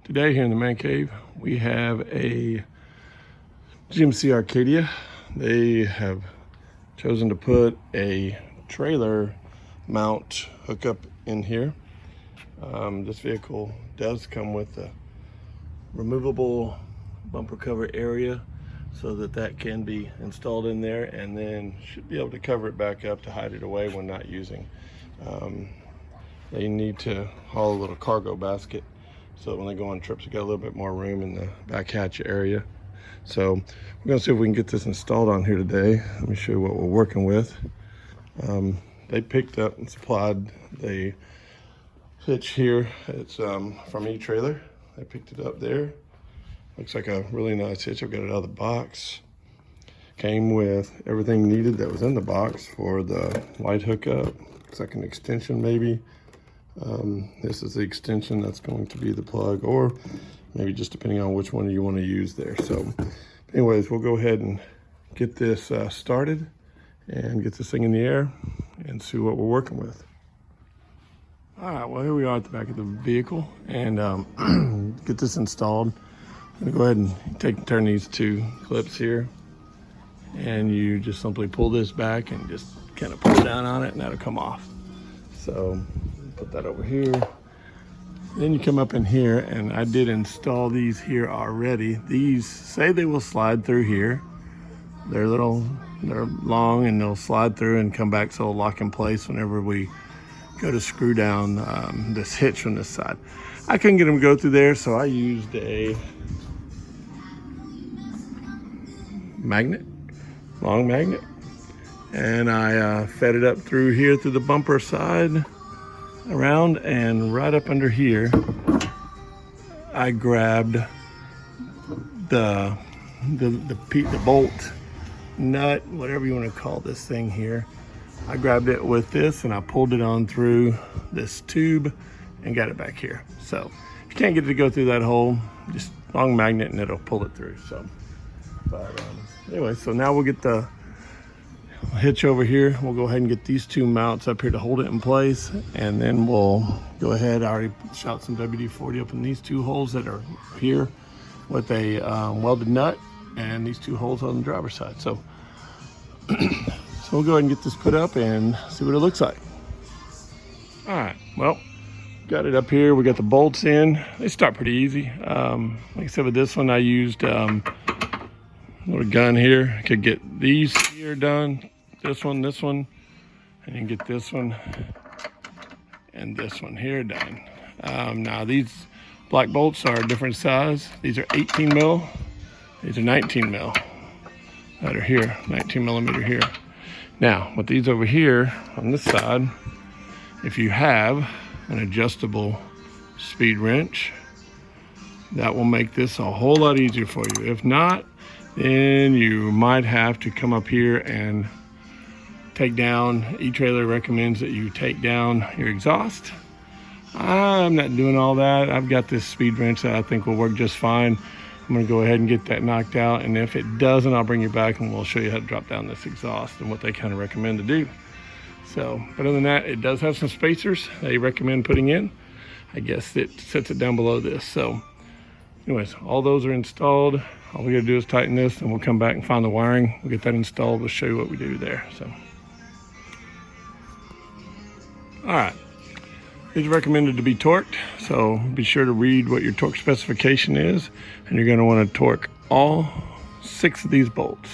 Today here in the man cave, we have a GMC Acadia. They have chosen to put a trailer mount hookup in here. This vehicle does come with a removable bumper cover area so that can be installed in there, and then should be able to cover it back up to hide it away when not using. They need to haul a little cargo basket so that when they go on trips, you got a little bit more room in the back hatch area. So we're gonna see if we can get this installed on here today. Let me show you what we're working with. They picked up and supplied the hitch here. It's from E-Trailer. They picked it up there. Looks like a really nice hitch. I've got it out of the box. Came with everything needed that was in the box for the light hookup. Looks like an extension maybe. This is the extension that's going to be the plug, or maybe just depending on which one you want to use there. So anyways, we'll go ahead and get this started and get this thing in the air and see what we're working with. All right, well, here we are at the back of the vehicle, and get this installed. I'm gonna go ahead and turn these two clips here, and you just simply pull this back and just kind of pull down on it, and that'll come off. So put that over here. Then you come up in here, and I did install these here already. These say they will slide through here. They're long, and they'll slide through and come back, so they'll lock in place whenever we go to screw down this hitch from this side. I couldn't get them to go through there, so I used a magnet, long magnet, and I fed it up through here through the bumper side around, and right up under here I grabbed the bolt nut, whatever you want to call this thing here. I grabbed it with this and I pulled it on through this tube and got it back here. So if you can't get it to go through that hole, just long magnet and it'll pull it through. So but anyway, so now we'll get the hitch over here. We'll go ahead and get these two mounts up here to hold it in place, and then we'll go ahead. I already shot some WD-40 up in these two holes that are here with a welded nut, and these two holes on the driver's side. So so we'll go ahead and get this put up and see what it looks like. All right, well, got it up here. We got the bolts in. They start pretty easy. Like I said, with this one I used a little gun here. I could get these here done, this one, and then get this one and this one here done. Now these black bolts are a different size. These are 18 mil, these are 19 mil that are here, 19 millimeter here. Now with these over here on this side, if you have an adjustable speed wrench, that will make this a whole lot easier for you. If not, then you might have to come up here and take down. E-Trailer recommends that you take down your exhaust. I'm not doing all that. I've got this speed wrench that I think will work just fine. I'm gonna go ahead and get that knocked out, and if it doesn't, I'll bring you back and we'll show you how to drop down this exhaust and what they kind of recommend to do. So, but other than that, it does have some spacers they recommend putting in. I guess it sets it down below this. So anyways, all those are installed. All we gotta do is tighten this, and we'll come back and find the wiring. We'll get that installed. We'll show you what we do there. So, all right. These are recommended to be torqued, so be sure to read what your torque specification is, and you're gonna wanna torque all 6 of these bolts.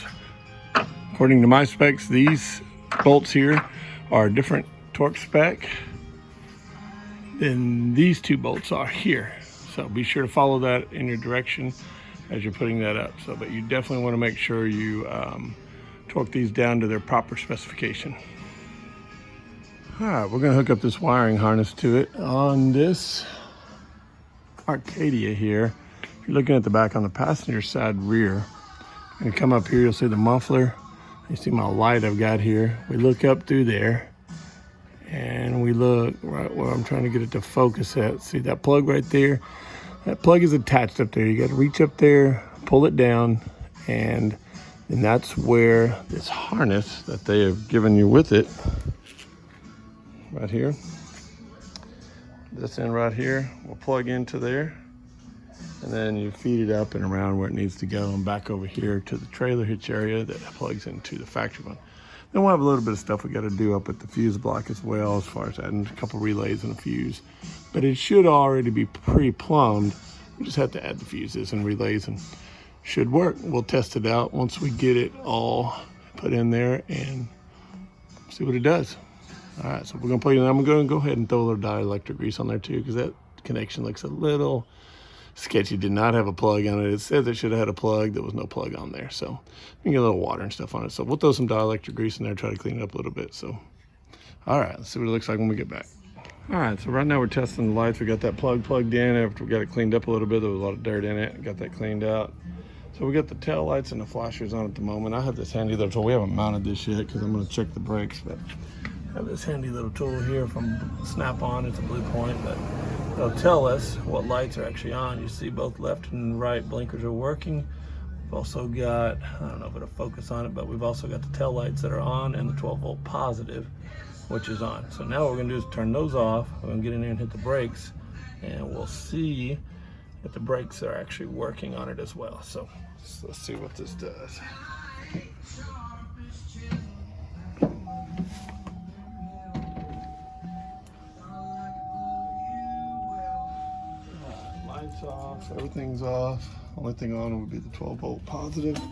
According to my specs, these bolts here are a different torque spec than these 2 bolts are here. So be sure to follow that in your direction as you're putting that up. So, but you definitely want to make sure you torque these down to their proper specification. All right, we're going to hook up this wiring harness to it on this Acadia here. If you're looking at the back on the passenger side rear, and come up here, you'll see the muffler. You see my light I've got here. We look up through there, and we look right where I'm trying to get it to focus at. See that plug right there? That plug is attached up there. You got to reach up there, pull it down, and that's where this harness that they have given you with it, right here, this end right here, will plug into there, and then you feed it up and around where it needs to go and back over here to the trailer hitch area that plugs into the factory one. Then we'll have a little bit of stuff we got to do up at the fuse block as well, as far as adding a couple relays and a fuse. But it should already be pre-plumbed. We just have to add the fuses and relays and should work. We'll test it out once we get it all put in there and see what it does. All right, so we're gonna plug it in. I'm gonna go ahead and throw a little dielectric grease on there too, because that connection looks a little sketchy. Did not have a plug on it. It says it should have had a plug. There was no plug on there. So we can get a little water and stuff on it. So we'll throw some dielectric grease in there, try to clean it up a little bit. So, all right, let's see what it looks like when we get back. All right, so right now we're testing the lights. We got that plug plugged in after we got it cleaned up a little bit. There was a lot of dirt in it. Got that cleaned out. So we got the tail lights and the flashers on at the moment. I have this handy little tool. We haven't mounted this yet because I'm going to check the brakes, but I have this handy little tool here from Snap-on. It's a Blue Point, but it'll tell us what lights are actually on. You see both left and right blinkers are working. We've also got, I don't know if it'll focus on it, but we've also got the tail lights that are on and the 12-volt positive, which is on. So now what we're gonna do is turn those off. We're gonna get in there and hit the brakes, and we'll see if the brakes are actually working on it as well. So let's see what this does. Lights off, everything's off. Only thing on would be the 12-volt positive. So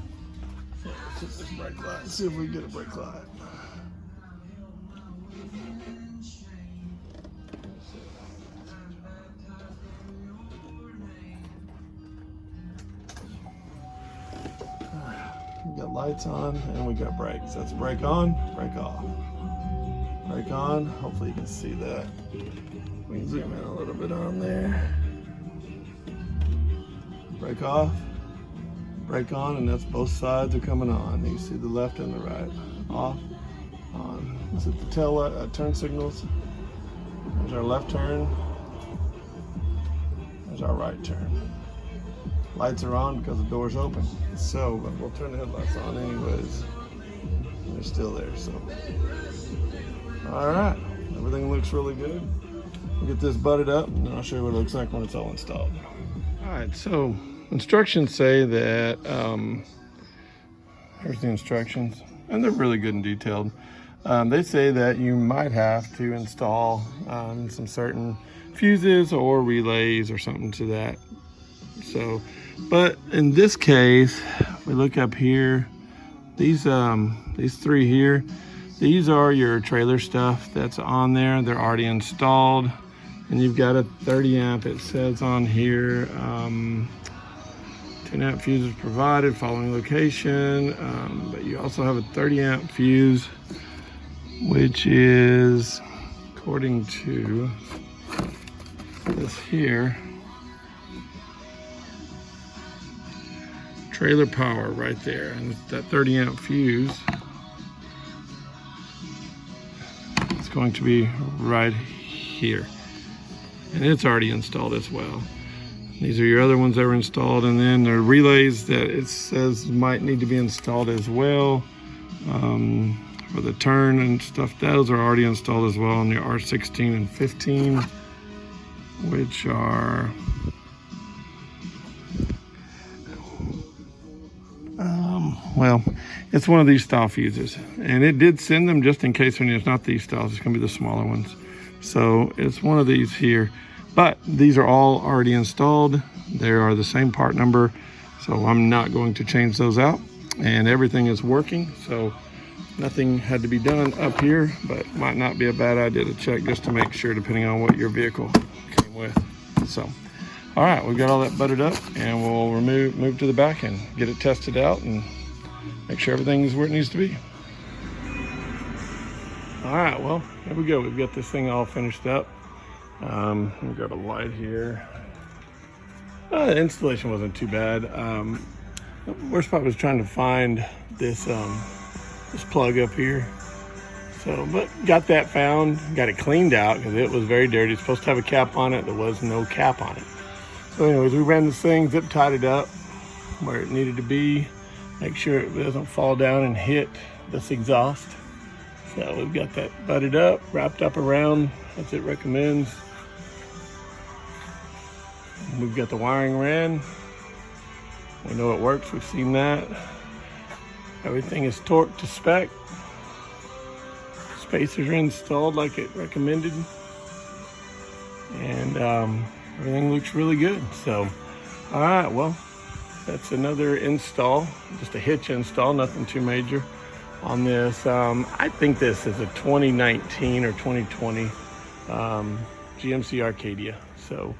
let's hit this brake light. See if we can get a brake light. We got lights on and we got brakes. That's brake on, brake off. Brake on. Hopefully you can see that. We can zoom in a little bit on there. Brake off, brake on, and that's both sides are coming on. You see the left and the right. Off, on. Is it the tail light, turn signals? There's our left turn. There's our right turn. Lights are on because the door's open. So, but we'll turn the headlights on anyways. They're still there, so. All right, everything looks really good. We'll get this butted up, and then I'll show you what it looks like when it's all installed. All right, so instructions say that, here's the instructions, and they're really good and detailed. They say that you might have to install some certain fuses or relays or something to that. So, but in this case, if we look up here, these three here, these are your trailer stuff that's on there. They're already installed. And you've got a 30 amp, it says on here, 10 amp fuses provided, following location. But you also have a 30 amp fuse, which is, according to this here, trailer power right there. And it's that 30 amp fuse. It's going to be right here. And it's already installed as well. These are your other ones that were installed, and then the relays that it says might need to be installed as well for the turn and stuff. Those are already installed as well on the R16 and 15, which are well, it's one of these style fuses, and it did send them just in case when it's not these styles. It's gonna be the smaller ones. So it's one of these here, but these are all already installed. They are the same part number, so I'm not going to change those out, and everything is working. So nothing had to be done up here, but might not be a bad idea to check just to make sure, depending on what your vehicle came with. So, all right, we've got all that buttered up, and we'll move to the back and get it tested out and make sure everything is where it needs to be. All right, well, here we go. We've got this thing all finished up. We've got a light here. The installation wasn't too bad. The worst part was trying to find this this plug up here. So, but got that found, got it cleaned out because it was very dirty. It's supposed to have a cap on it. There was no cap on it. So anyways, we ran this thing, zip tied it up where it needed to be. Make sure it doesn't fall down and hit this exhaust. So we've got that butted up, wrapped up around as it recommends. We've got the wiring ran. We know it works, we've seen that. Everything is torqued to spec. Spacers are installed like it recommended. And everything looks really good. So, all right, well, that's another install, just a hitch install, nothing too major on this. I think this is a 2019 or 2020 GMC Acadia. So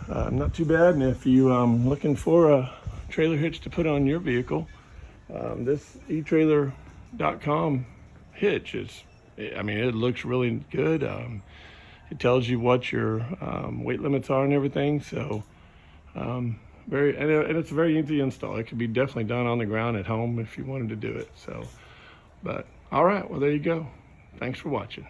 not too bad. And if you looking for a trailer hitch to put on your vehicle, this eTrailer.com hitch is, I mean, it looks really good. It tells you what your weight limits are and everything. So and it's a very easy install. It could be definitely done on the ground at home if you wanted to do it. So, but all right, well, there you go. Thanks for watching.